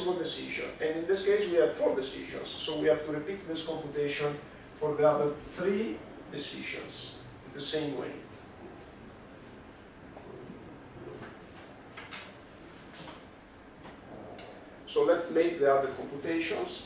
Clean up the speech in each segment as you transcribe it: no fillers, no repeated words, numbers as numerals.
possible decision. And in this case, we have 4 decisions. So we have to repeat this computation for the other 3 decisions the same way. So let's make the other computations.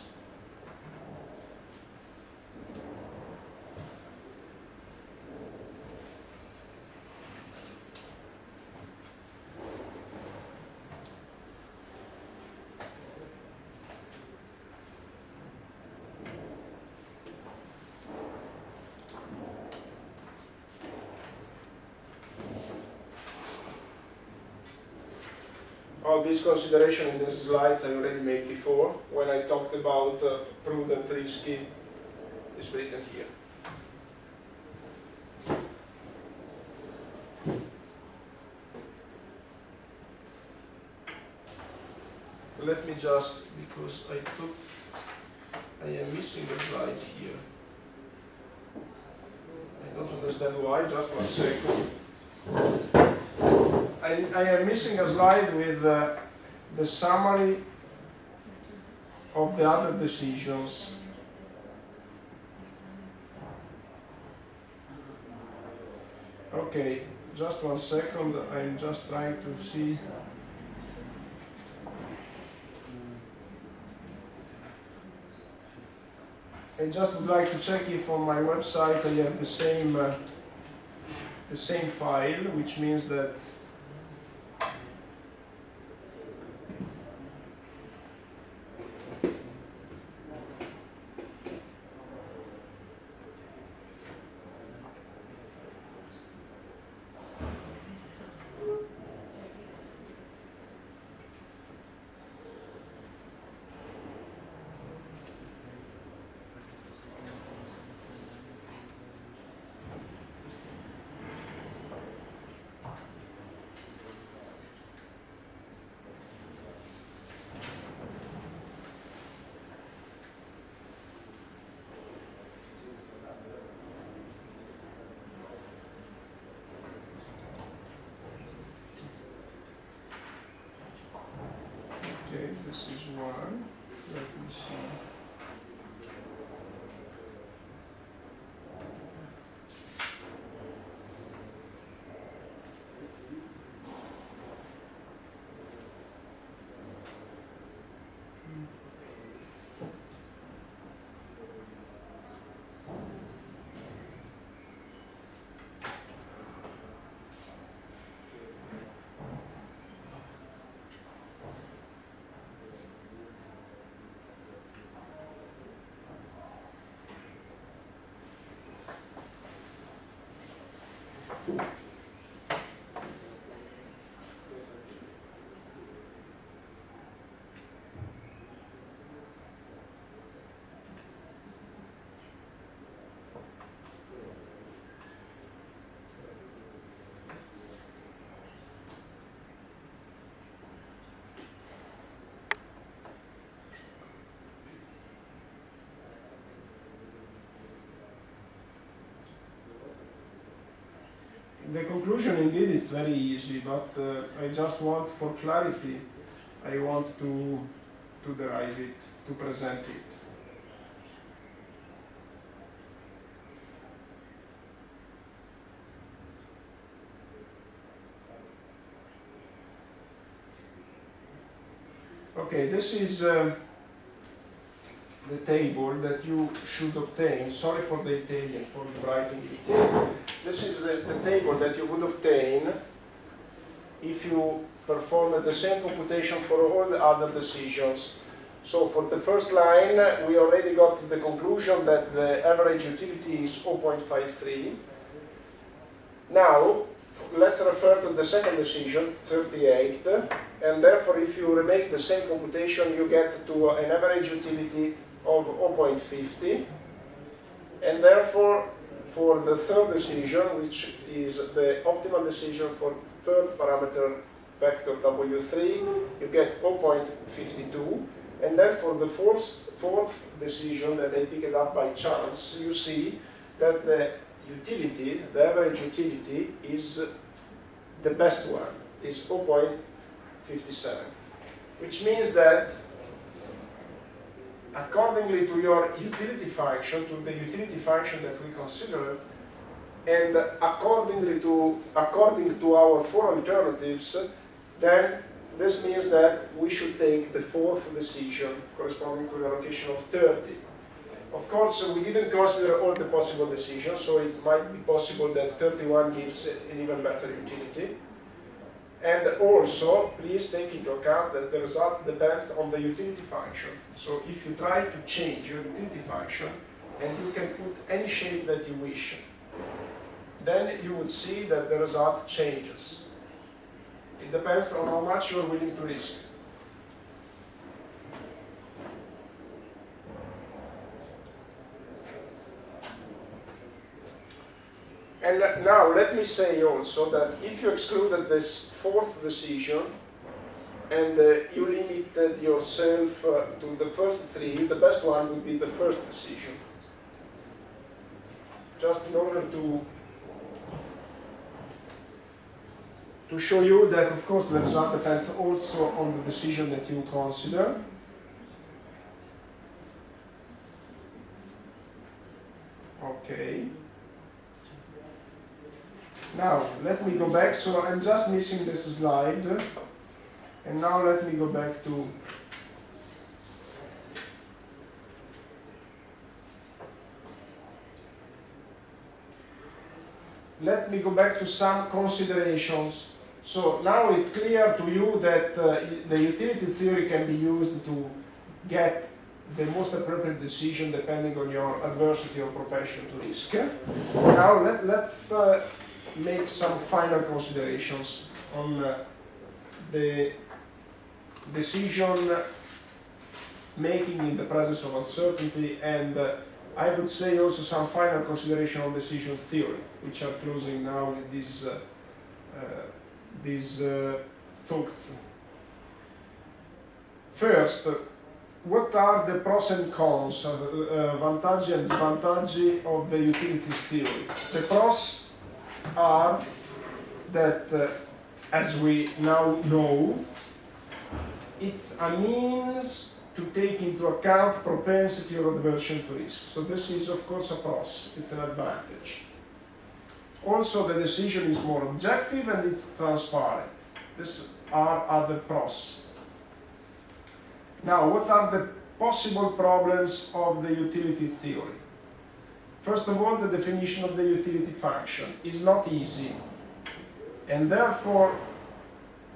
All these considerations in these slides I already made before when I talked about prudent, risky, is written here. Let me just, because I thought I am missing a slide here. I don't understand why, just 1 second. I am missing a slide with the summary of the other decisions. Okay, just 1 second, I'm just trying to see. I just would like to check if on my website I have the same file, which means that okay, this is 1. Let me see. The conclusion indeed is very easy, but I just want, for clarity, I want to derive it, to present it. Okay, this is the table that you should obtain. Sorry for the Italian, for the writing in Italian. This is the table that you would obtain if you perform the same computation for all the other decisions. So for the first line, we already got the conclusion that the average utility is 0.53. Now, let's refer to the second decision, 38, and therefore if you remake the same computation, you get to an average utility of 0.50, and therefore for the third decision, which is the optimal decision for third parameter vector W3, you get 0.52, and then for the fourth decision that I picked up by chance, you see that the utility, the average utility, is the best one, is 0.57, which means that accordingly to your utility function, to the utility function that we considered, and according to our four alternatives, then this means that we should take the fourth decision corresponding to an allocation of 30. Of course, we didn't consider all the possible decisions, so it might be possible that 31 gives an even better utility. And also, please take into account that the result depends on the utility function. So if you try to change your utility function, and you can put any shape that you wish, then you would see that the result changes. It depends on how much you are willing to risk. And now let me say also that if you excluded this fourth decision and you limited yourself to the first three, the best one would be the first decision. Just in order to show you that, of course, the result depends also on the decision that you consider. Okay. Now, let me go back. So I'm just missing this slide. And now let me go back to some considerations. So now it's clear to you that the utility theory can be used to get the most appropriate decision depending on your adversity or propension to risk. Now let's make some final considerations on the decision making in the presence of uncertainty, and I would say also some final consideration on decision theory, which are closing now with these thoughts. First, what are the pros and cons, vantaggi and svantaggi of the utility theory? The pros are that, as we now know, it's a means to take into account propensity or aversion to risk. So this is, of course, a pros. It's an advantage. Also, the decision is more objective and it's transparent. These are other pros. Now, what are the possible problems of the utility theory? First of all, the definition of the utility function is not easy. And therefore,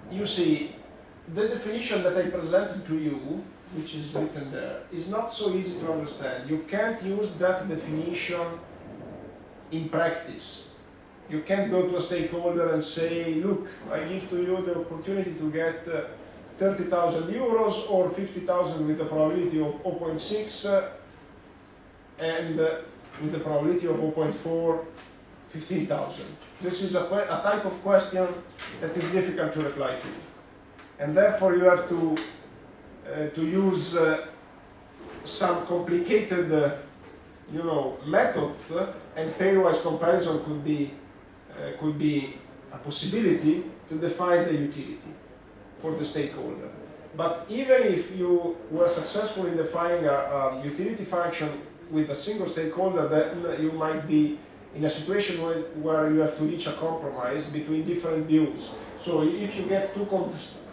you see, the definition that I presented to you, which is written there, is not so easy to understand. You can't use that definition in practice. You can't go to a stakeholder and say, look, I give to you the opportunity to get 30,000 euros or 50,000 with a probability of 0.6 and with the probability of 0.4, 15,000. This is a type of question that is difficult to reply to. And therefore you have to use some complicated methods, and pairwise comparison could be a possibility to define the utility for the stakeholder. But even if you were successful in defining a utility function with a single stakeholder, then you might be in a situation where you have to reach a compromise between different views. So if you get two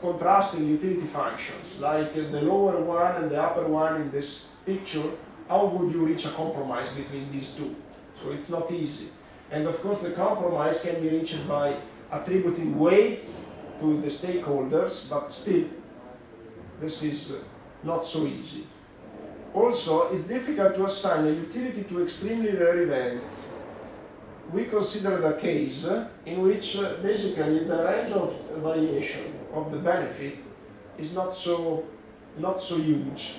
contrasting utility functions, like the lower one and the upper one in this picture, how would you reach a compromise between these two? So it's not easy. And of course the compromise can be reached by attributing weights to the stakeholders, but still, this is not so easy. Also, it's difficult to assign a utility to extremely rare events. We considered a case in which basically the range of variation of the benefit is not so huge.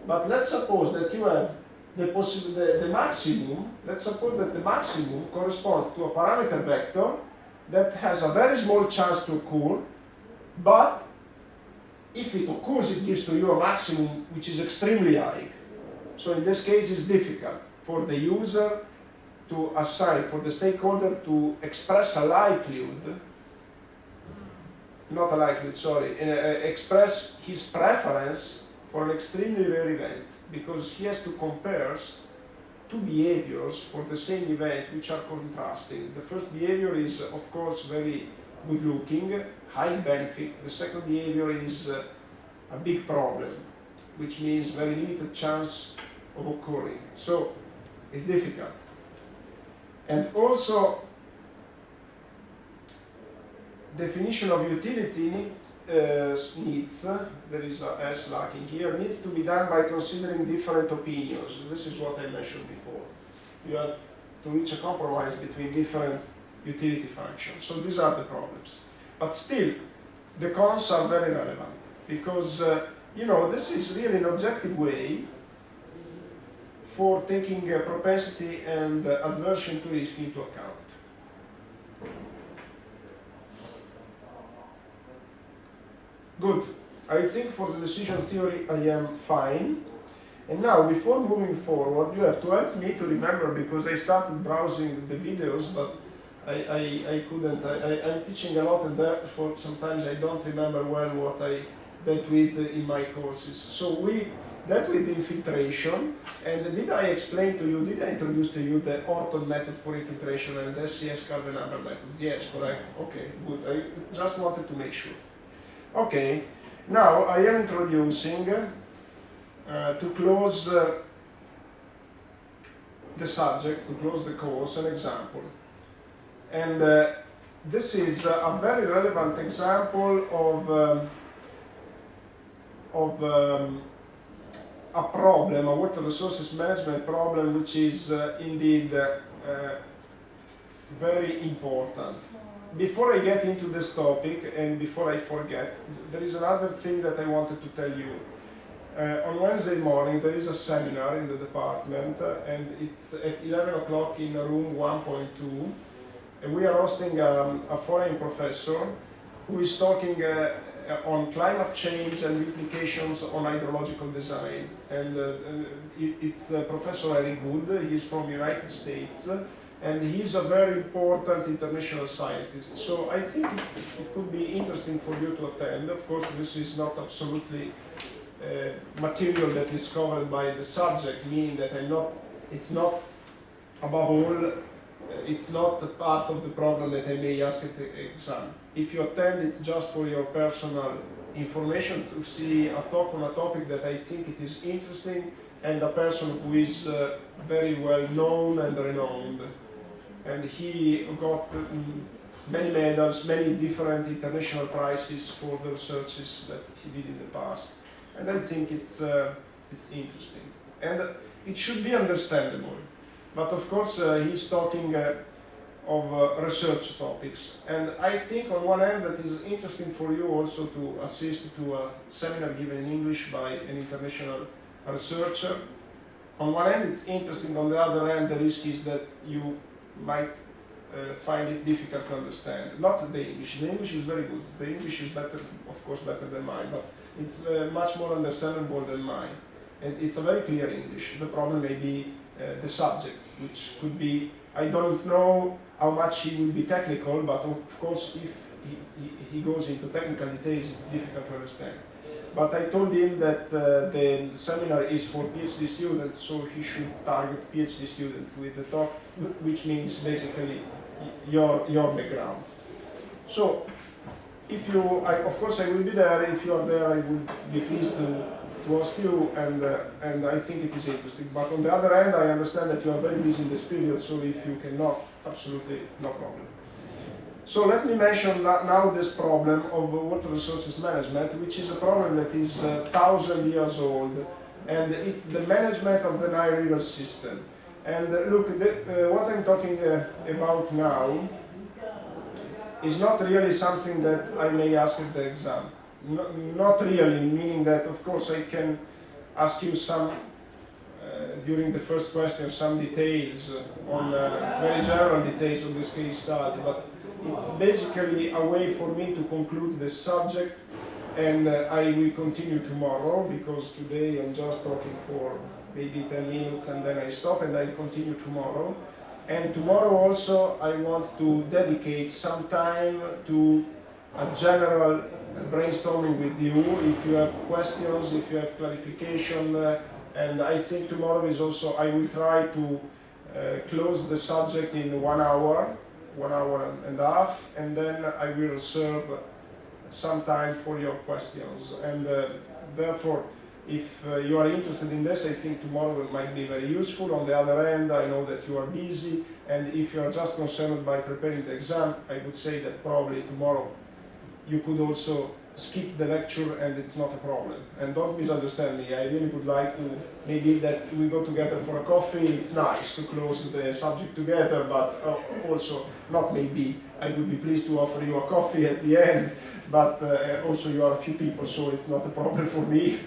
But let's suppose that you have the maximum. Let's suppose that the maximum corresponds to a parameter vector that has a very small chance to occur, but if it occurs, it gives to you a maximum which is extremely high. So in this case, it's difficult for the user to assign, for the stakeholder to express a likelihood, express his preference for an extremely rare event, because he has to compare two behaviors for the same event which are contrasting. The first behavior is, of course, very good looking, high benefit. The second behavior is a big problem, which means very limited chance of occurring. So it's difficult. And also, definition of utility there is a S lacking here, needs to be done by considering different opinions. This is what I mentioned before. You have to reach a compromise between different utility functions. So these are the problems. But still, the cons are very relevant, because you know, this is really an objective way for taking propensity and aversion to risk into account. Good. I think for the decision theory I am fine. And now, before moving forward, you have to help me to remember, because I started browsing the videos, but I couldn't. I'm teaching a lot, and therefore sometimes I don't remember well what I dealt with in my courses. So we dealt with infiltration, and did I explain to you, did I introduce to you the Orton method for infiltration and the SCS carbon number methods? Yes, correct. Okay, good. I just wanted to make sure. Okay, now I am introducing, to close the subject, to close the course, an example. And this is a very relevant example of a problem, a water resources management problem, which is indeed very important. Before I get into this topic, and before I forget, there is another thing that I wanted to tell you. On Wednesday morning there is a seminar in the department, and it's at 11 o'clock in room 1.2, and we are hosting a foreign professor who is talking on climate change and implications on hydrological design. And it's Professor Eric Wood. He's from the United States, and he's a very important international scientist. So I think it could be interesting for you to attend. Of course, this is not absolutely material that is covered by the subject, meaning that it's not, above all, it's not a part of the problem that I may ask at the exam. If you attend, it's just for your personal information, to see a talk on a topic that I think it is interesting, and a person who is very well known and renowned. And he got many medals, many different international prizes for the researches that he did in the past. And I think it's interesting. And it should be understandable. But of course, he's talking of research topics. And I think on one hand that is interesting for you also to assist to a seminar given in English by an international researcher. On one hand it's interesting, on the other hand the risk is that you might find it difficult to understand. Not the English. The English is very good. The English is better, of course, better than mine, but it's much more understandable than mine. And it's a very clear English. The problem may be the subject, which could be, I don't know how much he will be technical, but of course if he goes into technical details, it's difficult to understand. But I told him that the seminar is for PhD students, so he should target PhD students with the talk, which means basically your background. So, if you, of course I will be there. If you are there, I would be pleased to host you, and I think it is interesting. But on the other hand, I understand that you are very busy in this period, so if you cannot, absolutely no problem. So let me mention now this problem of water resources management, which is a problem that is 1,000 years old, and it's the management of the Nile River system. And look, what I'm talking about now is not really something that I may ask at the exam. Not really, meaning that of course I can ask you some, during the first question, some details on very general details of this case study, but it's basically a way for me to conclude the subject, and I will continue tomorrow, because today I'm just talking for maybe 10 minutes and then I stop, and I'll continue tomorrow. And tomorrow also I want to dedicate some time to a general brainstorming with you. If you have questions, if you have clarification, and I think tomorrow is also, I will try to close the subject in 1 hour, 1 hour and a half, and then I will reserve some time for your questions. And therefore, if you are interested in this, I think tomorrow it might be very useful. On the other hand, I know that you are busy, and if you are just concerned by preparing the exam, I would say that probably tomorrow you could also skip the lecture and it's not a problem. And don't misunderstand me, I really would like to, maybe that we go together for a coffee, it's nice to close the subject together, but also, not maybe, I would be pleased to offer you a coffee at the end, but also you are a few people, so it's not a problem for me.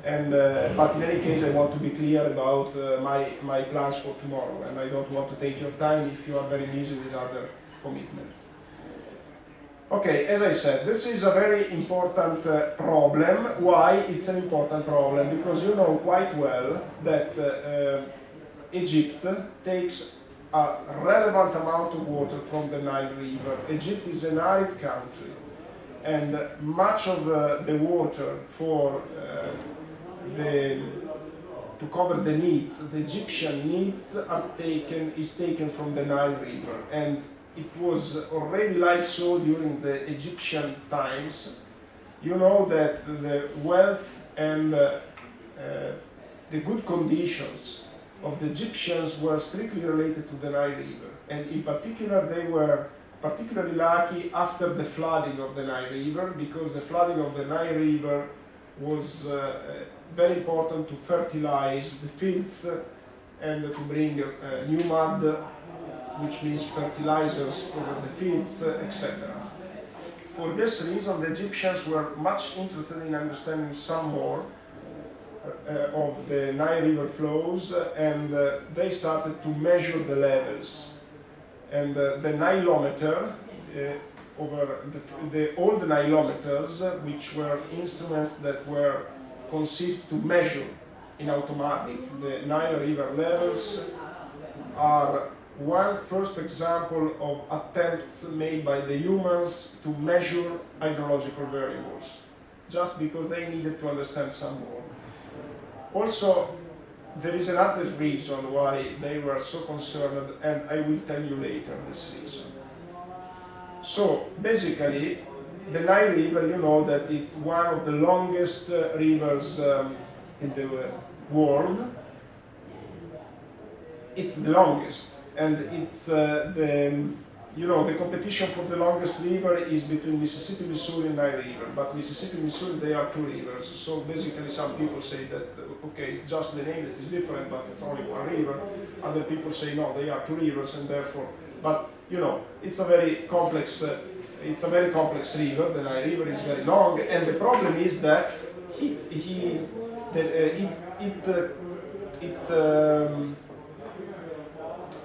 And, but in any case, I want to be clear about my plans for tomorrow, and I don't want to take your time if you are very busy with other commitments. Okay, as I said, this is a very important problem. Why it's an important problem? Because you know quite well that Egypt takes a relevant amount of water from the Nile River. Egypt is an arid country, and much of the water for to cover the needs, the Egyptian needs, is taken from the Nile River. And it was already like so during the Egyptian times. You know that the wealth and the good conditions of the Egyptians were strictly related to the Nile River. And in particular, they were particularly lucky after the flooding of the Nile River, because the flooding of the Nile River was very important to fertilize the fields and to bring new mud, which means fertilizers over the fields, etc. For this reason, the Egyptians were much interested in understanding some more of the Nile River flows, and they started to measure the levels. And the Nilometer, over the old Nilometers, which were instruments that were conceived to measure in automatic the Nile River levels, are one first example of attempts made by the humans to measure hydrological variables, just because they needed to understand some more. Also, there is another reason why they were so concerned, and I will tell you later this reason. So, basically, the Nile River, you know that it's one of the longest rivers in the world. It's the longest. And it's the competition for the longest river is between Mississippi, Missouri, and Nile River. But Mississippi, Missouri, they are two rivers. So basically, some people say that okay, it's just the name that is different, but it's only one river. Other people say no, they are two rivers, and therefore. But you know, it's a very complex. It's a very complex river. The Nile River is very long, and the problem is that it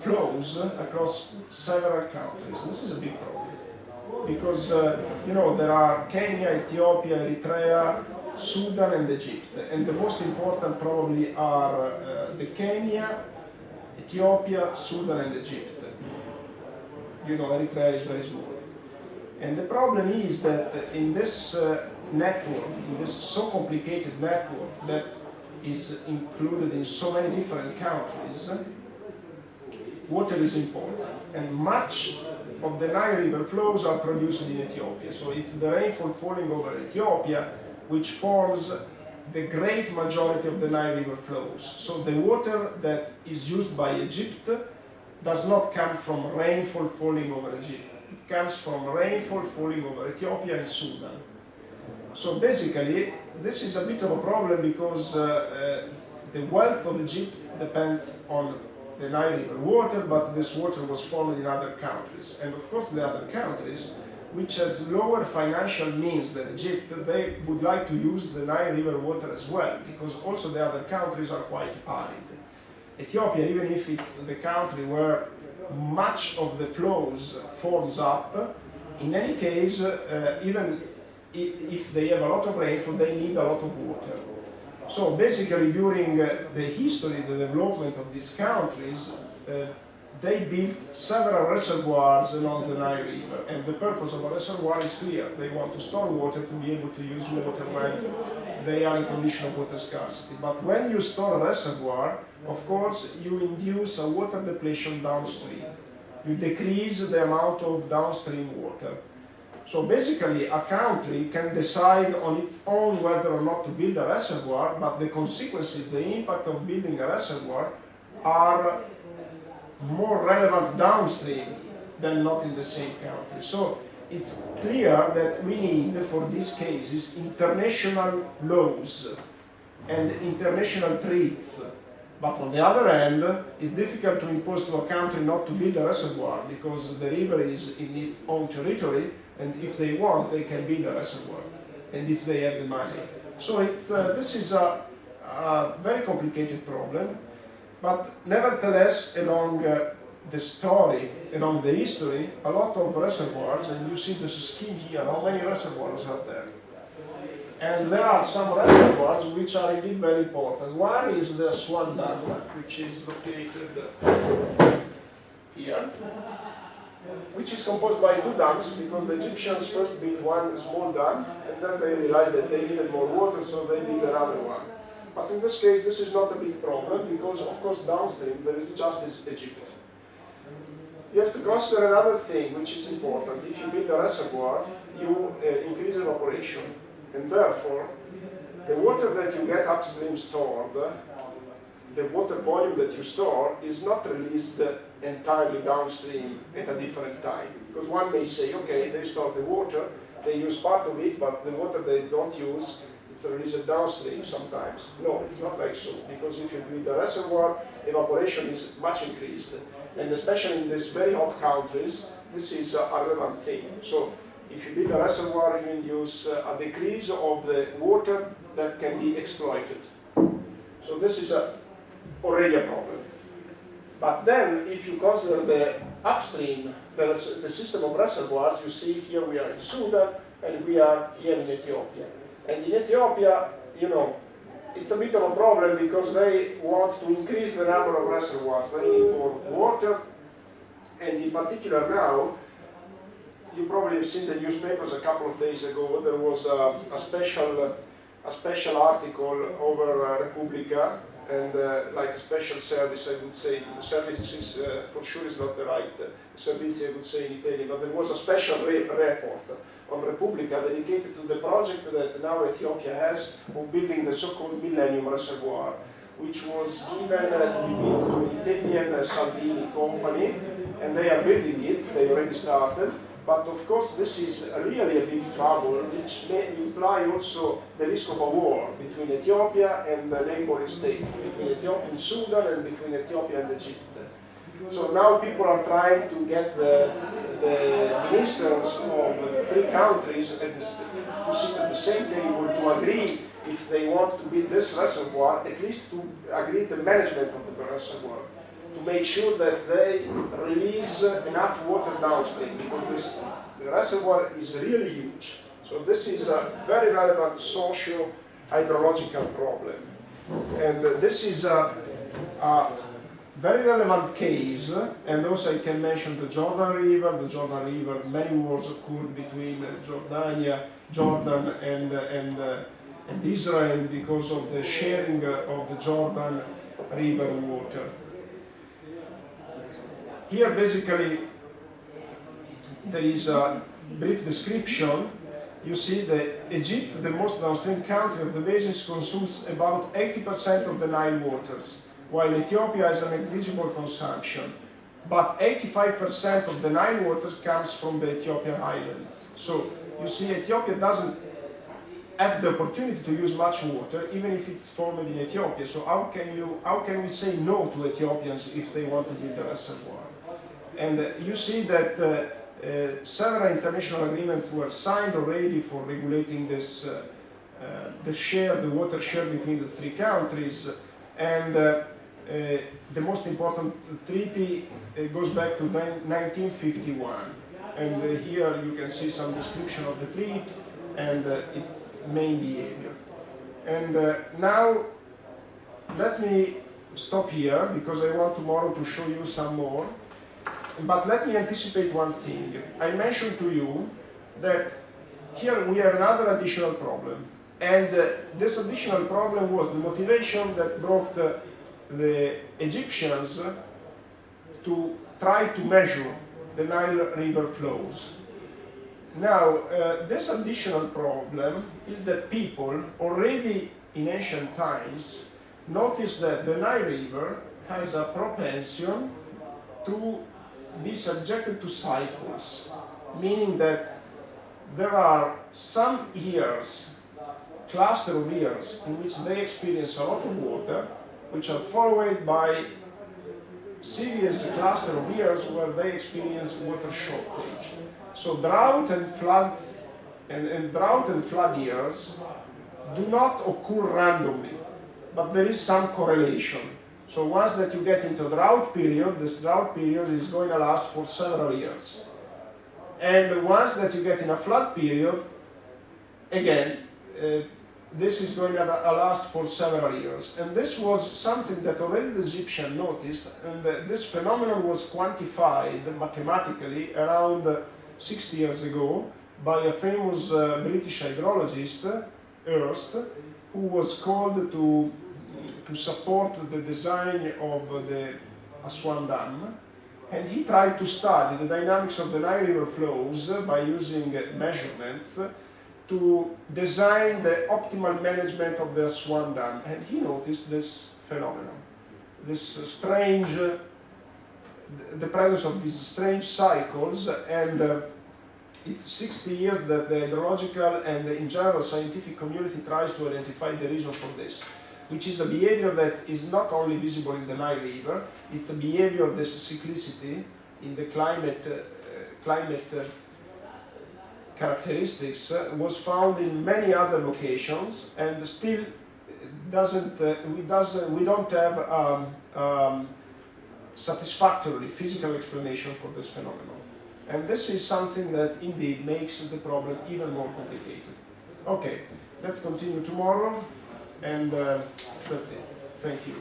flows across several countries. This is a big problem because you know, there are Kenya, Ethiopia, Eritrea, Sudan, and Egypt, and the most important probably are the Kenya, Ethiopia, Sudan, and Egypt. You know, Eritrea is very small, and the problem is that in this network, in this so complicated network that is included in so many different countries, water is important, and much of the Nile River flows are produced in Ethiopia. So it's the rainfall falling over Ethiopia which forms the great majority of the Nile River flows. So the water that is used by Egypt does not come from rainfall falling over Egypt. It comes from rainfall falling over Ethiopia and Sudan. So basically, this is a bit of a problem because the wealth of Egypt depends on the Nile River water, but this water was fallen in other countries. And of course the other countries, which has lower financial means than Egypt, they would like to use the Nile River water as well, because also the other countries are quite arid. Ethiopia, even if it's the country where much of the flows forms up, in any case, even if they have a lot of rainfall, they need a lot of water. So basically, during the history, the development of these countries, they built several reservoirs along the Nile River, and the purpose of a reservoir is clear. They want to store water to be able to use water when they are in condition of water scarcity. But when you store a reservoir, of course, you induce a water depletion downstream. You decrease the amount of downstream water. So basically, a country can decide on its own whether or not to build a reservoir, but the consequences, the impact of building a reservoir are more relevant downstream than not in the same country. So it's clear that we need, for these cases, international laws and international treaties. But on the other hand, it's difficult to impose to a country not to build a reservoir because the river is in its own territory, and if they want, they can build a reservoir, and if they have the money. So this is a very complicated problem. But nevertheless, along the story, along the history, a lot of reservoirs, and you see this scheme here, how many reservoirs are there? And there are some reservoirs which are indeed very important. One is the Swan Dam, which is located here, which is composed by two dams, because the Egyptians first built one small dam, and then they realized that they needed more water, so they built another one. But in this case, this is not a big problem, because of course downstream there is just Egypt. You have to consider another thing which is important. If you build a reservoir, you increase evaporation, and therefore the water that you get upstream stored, the water volume that you store, is not released entirely downstream at a different time. Because one may say, okay, they store the water, they use part of it, but the water they don't use, it's released downstream sometimes. No, it's not like so, because if you build a reservoir, evaporation is much increased. And especially in these very hot countries, this is a relevant thing. So if you build a reservoir, you induce a decrease of the water that can be exploited. So this is already a problem. But then, if you consider the upstream, the system of reservoirs, you see here we are in Sudan, and we are here in Ethiopia. And in Ethiopia, you know, it's a bit of a problem because they want to increase the number of reservoirs. They need more water, and in particular now, you probably have seen the newspapers a couple of days ago. There was a special article over Repubblica, and like a special service, I would say. Services for sure is not the right service, I would say in Italian, but there was a special report on Repubblica dedicated to the project that now Ethiopia has of building the so-called Millennium Reservoir, which was given to be built to an Italian Salvini company, and they are building it, they already started. But of course this is really a big trouble, which may imply also the risk of a war between Ethiopia and the neighboring states, between Ethiopia and Sudan and between Ethiopia and Egypt. So now people are trying to get the ministers of the three countries to sit at the same table to agree if they want to build this reservoir, at least to agree the management of the reservoir, to make sure that they release enough water downstream, because the reservoir is really huge. So this is a very relevant social hydrological problem. And this is a very relevant case, and also I can mention the Jordan River. Many wars occurred between Jordan and Israel because of the sharing of the Jordan River water. Here basically there is a brief description. You see that Egypt, the most downstream country of the basin, consumes about 80% of the Nile waters, while Ethiopia has a negligible consumption. But 85% of the Nile water comes from the Ethiopian islands. So you see Ethiopia doesn't have the opportunity to use much water, even if it's formed in Ethiopia. So how can we say no to Ethiopians if they want to build a reservoir? And you see that several international agreements were signed already for regulating this, the water share between the three countries. And the most important treaty goes back to 1951. And here you can see some description of the treaty and its main behavior. And now let me stop here because I want tomorrow to show you some more. But let me anticipate one thing. I mentioned to you that here we have another additional problem. And this additional problem was the motivation that brought the Egyptians to try to measure the Nile River flows. Now, this additional problem is that people already in ancient times noticed that the Nile River has a propension to be subjected to cycles, meaning that there are some years, cluster of years, in which they experience a lot of water, which are followed by serious cluster of years where they experience water shortage. So drought and flood years do not occur randomly, but there is some correlation. So once that you get into a drought period, this drought period is going to last for several years. And once that you get in a flood period, again, this is going to last for several years. And this was something that already the Egyptians noticed, and this phenomenon was quantified mathematically around 60 years ago by a famous British hydrologist, Hurst, who was called to support the design of the Aswan Dam. And he tried to study the dynamics of the Nile River flows by using measurements to design the optimal management of the Aswan Dam. And he noticed this phenomenon, this strange, the presence of these strange cycles, and it's 60 years that the hydrological and in general scientific community tries to identify the reason for this, which is a behavior that is not only visible in the Nile River, it's a behavior of this cyclicity in the climate characteristics was found in many other locations, and still we don't have satisfactory physical explanation for this phenomenon. And this is something that indeed makes the problem even more complicated. Okay, let's continue tomorrow, and that's it. Thank you.